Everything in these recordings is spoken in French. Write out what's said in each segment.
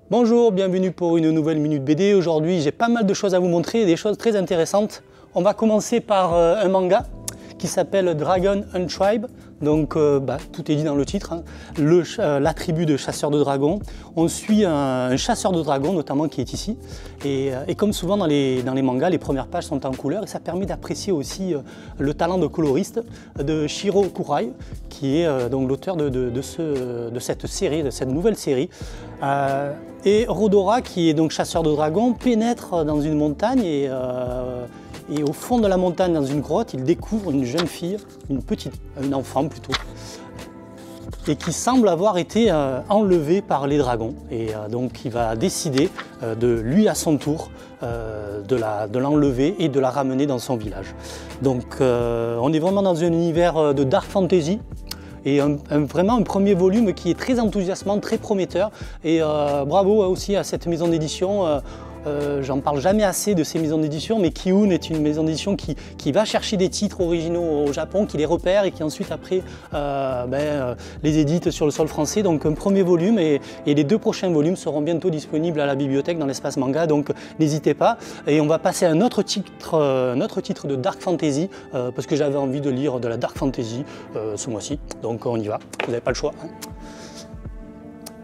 Bonjour, bienvenue pour une nouvelle Minute BD. Aujourd'hui, j'ai pas mal de choses à vous montrer, des choses très intéressantes. On va commencer par un manga qui s'appelle Dragon Untribe. Donc, tout est dit dans le titre, hein. La tribu de chasseurs de dragons. On suit un chasseur de dragons, notamment, qui est ici. Et comme souvent dans les mangas, les premières pages sont en couleur et ça permet d'apprécier aussi le talent de coloriste de Shiro Kurai, qui est donc l'auteur de cette série, de cette nouvelle série. Et Rodora, qui est donc chasseur de dragons, pénètre dans une montagne et au fond de la montagne, dans une grotte, il découvre une jeune fille, une enfant plutôt, et qui semble avoir été enlevée par les dragons. Et donc il va décider lui à son tour de l'enlever et de la ramener dans son village. Donc on est vraiment dans un univers de dark fantasy. Et vraiment un premier volume qui est très enthousiasmant, très prometteur. Et bravo aussi à cette maison d'édition. J'en parle jamais assez de ces maisons d'édition, mais Kiun est une maison d'édition qui va chercher des titres originaux au Japon, qui les repère et qui ensuite après les édite sur le sol français. Donc un premier volume et les deux prochains volumes seront bientôt disponibles à la bibliothèque dans l'espace manga, donc n'hésitez pas. Et on va passer à un autre titre de Dark Fantasy, parce que j'avais envie de lire de la Dark Fantasy ce mois-ci, donc on y va, vous n'avez pas le choix, hein.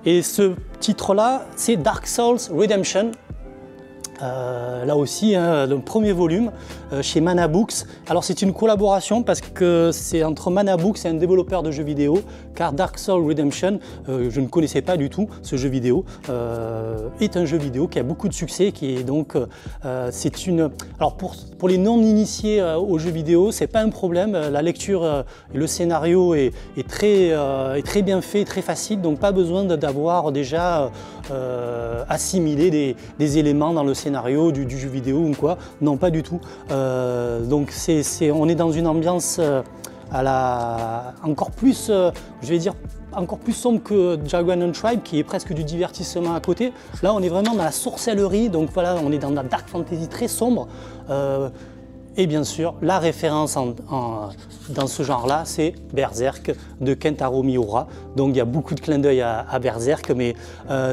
Et ce titre-là, c'est Dark Souls Redemption. Là aussi, hein, le premier volume chez Mana Books. Alors c'est une collaboration parce que c'est entre Mana Books et un développeur de jeux vidéo, car Dark Souls Redemption, je ne connaissais pas du tout ce jeu vidéo, est un jeu vidéo qui a beaucoup de succès, qui est donc alors pour les non-initiés aux jeux vidéo, c'est pas un problème, la lecture et le scénario est très bien fait, très facile, donc pas besoin d'avoir déjà assimilé des éléments dans le scénario du jeu vidéo ou quoi, non pas du tout. Donc on est dans une ambiance encore plus, je vais dire, encore plus sombre que Dragon Untribe, qui est presque du divertissement à côté. Là on est vraiment dans la sorcellerie, donc voilà, on est dans la dark fantasy très sombre. Et bien sûr, la référence dans ce genre-là, c'est Berserk de Kentaro Miura. Donc il y a beaucoup de clins d'œil à Berserk, mais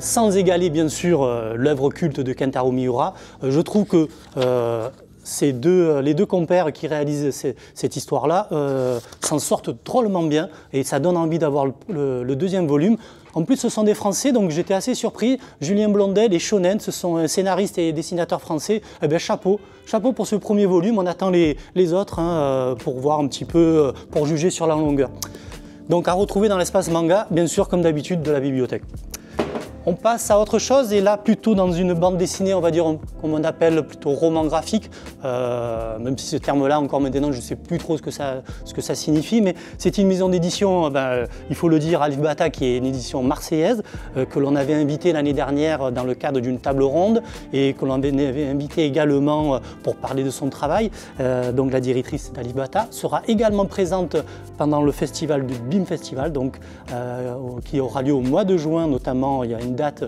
sans égaler bien sûr l'œuvre culte de Kentaro Miura. Je trouve que les deux compères qui réalisent cette histoire-là s'en sortent drôlement bien et ça donne envie d'avoir le deuxième volume. En plus, ce sont des Français, donc j'étais assez surpris. Julien Blondel et Shonen, ce sont scénaristes et dessinateurs français. Eh bien, chapeau pour ce premier volume. On attend les autres hein, pour voir un petit peu, pour juger sur la longueur. Donc à retrouver dans l'espace manga, bien sûr, comme d'habitude, de la bibliothèque. On passe à autre chose et là plutôt dans une bande dessinée, on va dire, comme on appelle plutôt roman graphique, même si ce terme-là encore maintenant je ne sais plus trop ce que ça signifie, mais c'est une maison d'édition, il faut le dire, Alif Ba Ta, qui est une édition marseillaise, que l'on avait invité l'année dernière dans le cadre d'une table ronde et que l'on avait invité également pour parler de son travail. Donc la directrice d'Alif Ba Ta sera également présente pendant le festival du BIM Festival, donc, qui aura lieu au mois de juin notamment. Il y a une date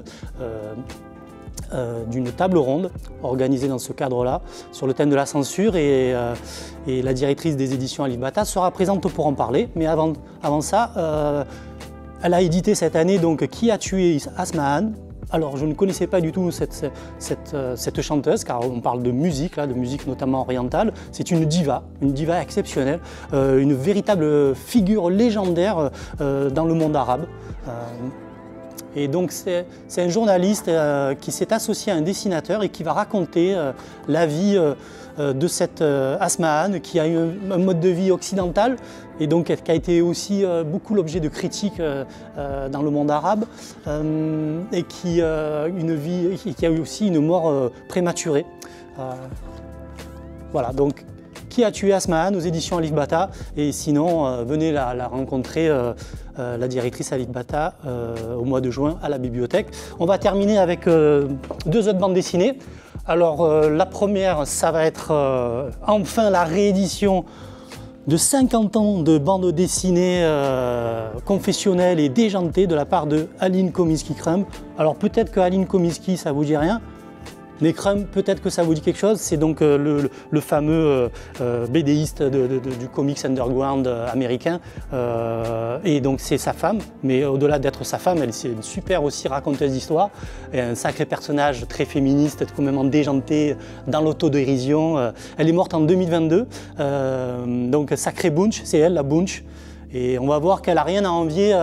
d'une table ronde organisée dans ce cadre-là sur le thème de la censure et la directrice des éditions Alif Ba Ta sera présente pour en parler. Mais avant ça, elle a édité cette année donc Qui a tué Asmahan. Alors je ne connaissais pas du tout cette chanteuse, car on parle de musique, là, de musique notamment orientale. C'est une diva exceptionnelle, une véritable figure légendaire dans le monde arabe. Et donc c'est un journaliste qui s'est associé à un dessinateur et qui va raconter la vie de cette Asmahan, qui a eu un mode de vie occidental et donc qui a été aussi beaucoup l'objet de critiques dans le monde arabe et qui a eu aussi une mort prématurée. Voilà, donc Qui a tué Asmahan aux éditions Alif Ba Ta, et sinon venez la rencontrer, la directrice Alif Ba Ta, au mois de juin à la bibliothèque. On va terminer avec deux autres bandes dessinées. Alors la première, ça va être enfin la réédition de 50 ans de bandes dessinées confessionnelles et déjantées de la part de Aline Kominsky-Crumb. Alors peut-être que Aline Kominsky ça vous dit rien, Necrum, peut-être que ça vous dit quelque chose, c'est donc le fameux BDiste du comics underground américain, et donc c'est sa femme, mais au-delà d'être sa femme, elle c'est une super aussi raconteuse d'histoire, et un sacré personnage très féministe, complètement déjanté, dans l'autodérision. Elle est morte en 2022, donc sacré bunch, c'est elle la bunch. Et on va voir qu'elle n'a rien à envier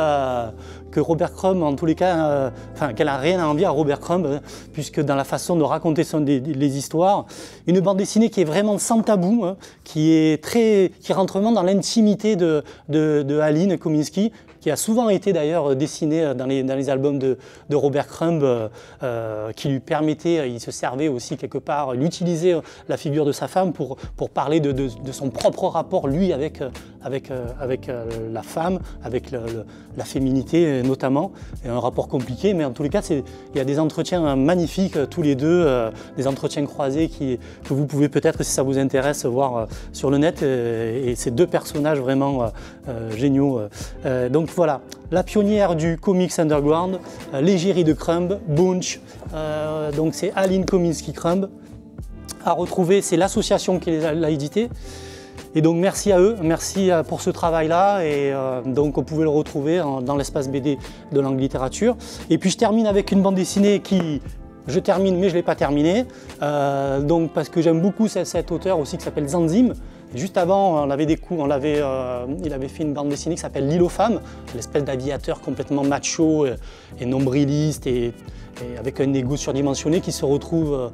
que Robert Crumb, en tous les cas, qu'elle n'a rien à envier à Robert Crumb, puisque dans la façon de raconter les histoires, une bande dessinée qui est vraiment sans tabou, qui rentre vraiment dans l'intimité de Aline Kominsky, qui a souvent été d'ailleurs dessiné dans les albums de Robert Crumb, qui lui permettait, il se servait aussi quelque part, il utilisait la figure de sa femme pour parler de son propre rapport, lui, avec la femme, avec la féminité notamment, et un rapport compliqué, mais en tous les cas, il y a des entretiens magnifiques tous les deux, des entretiens croisés que vous pouvez peut-être, si ça vous intéresse, voir sur le net, et ces deux personnages vraiment géniaux. Donc voilà, la pionnière du comics underground, l'égérie de Crumb, Bunch, donc c'est Aline Kominsky Crumb. À retrouver, c'est l'association qui l'a édité. Et donc merci à eux, merci pour ce travail-là, et donc on pouvait le retrouver dans l'espace BD de Langue Littérature. Et puis je termine avec une bande dessinée je termine mais je ne l'ai pas terminée, donc parce que j'aime beaucoup cet auteur aussi qui s'appelle Zanzim. Juste avant, il avait fait une bande dessinée qui s'appelle L'île aux femmes, l'espèce d'aviateur complètement macho et nombriliste et avec un ego surdimensionné qui se retrouve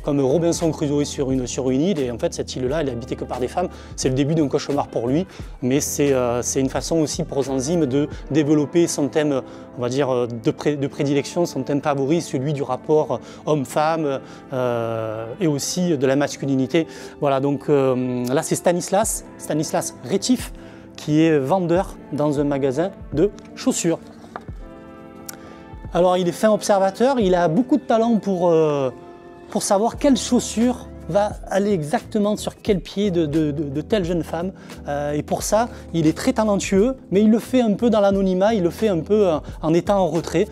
comme Robinson Crusoe sur une île, et en fait cette île-là, elle est habitée que par des femmes. C'est le début d'un cauchemar pour lui, mais c'est une façon aussi pour Zanzim de développer son thème, on va dire, de prédilection, son thème favori, celui du rapport homme-femme et aussi de la masculinité. Voilà, donc là c'est Stanislas Rétif, qui est vendeur dans un magasin de chaussures. Alors il est fin observateur, il a beaucoup de talent pour savoir quelle chaussure va aller exactement sur quel pied de telle jeune femme. Et pour ça, il est très talentueux, mais il le fait un peu dans l'anonymat, il le fait un peu en étant en retrait.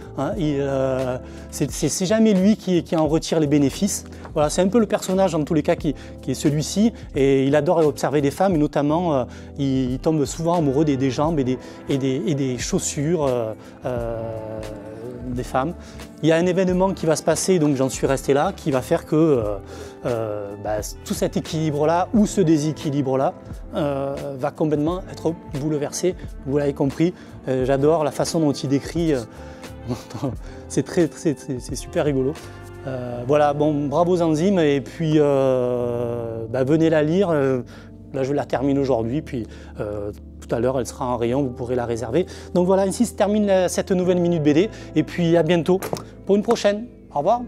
C'est jamais lui qui en retire les bénéfices. Voilà, c'est un peu le personnage en tous les cas qui est celui-ci, et il adore observer des femmes, et notamment il tombe souvent amoureux des jambes et des chaussures des femmes. Il y a un événement qui va se passer, donc j'en suis resté là, qui va faire que tout cet équilibre-là ou ce déséquilibre-là va complètement être bouleversé. Vous l'avez compris, j'adore la façon dont il décrit, c'est super rigolo. Voilà, bon, bravo Zanzim, et puis venez la lire. Là, je la termine aujourd'hui, puis tout à l'heure, elle sera en rayon, vous pourrez la réserver. Donc voilà, ainsi se termine cette nouvelle Minute BD, et puis à bientôt pour une prochaine. Au revoir.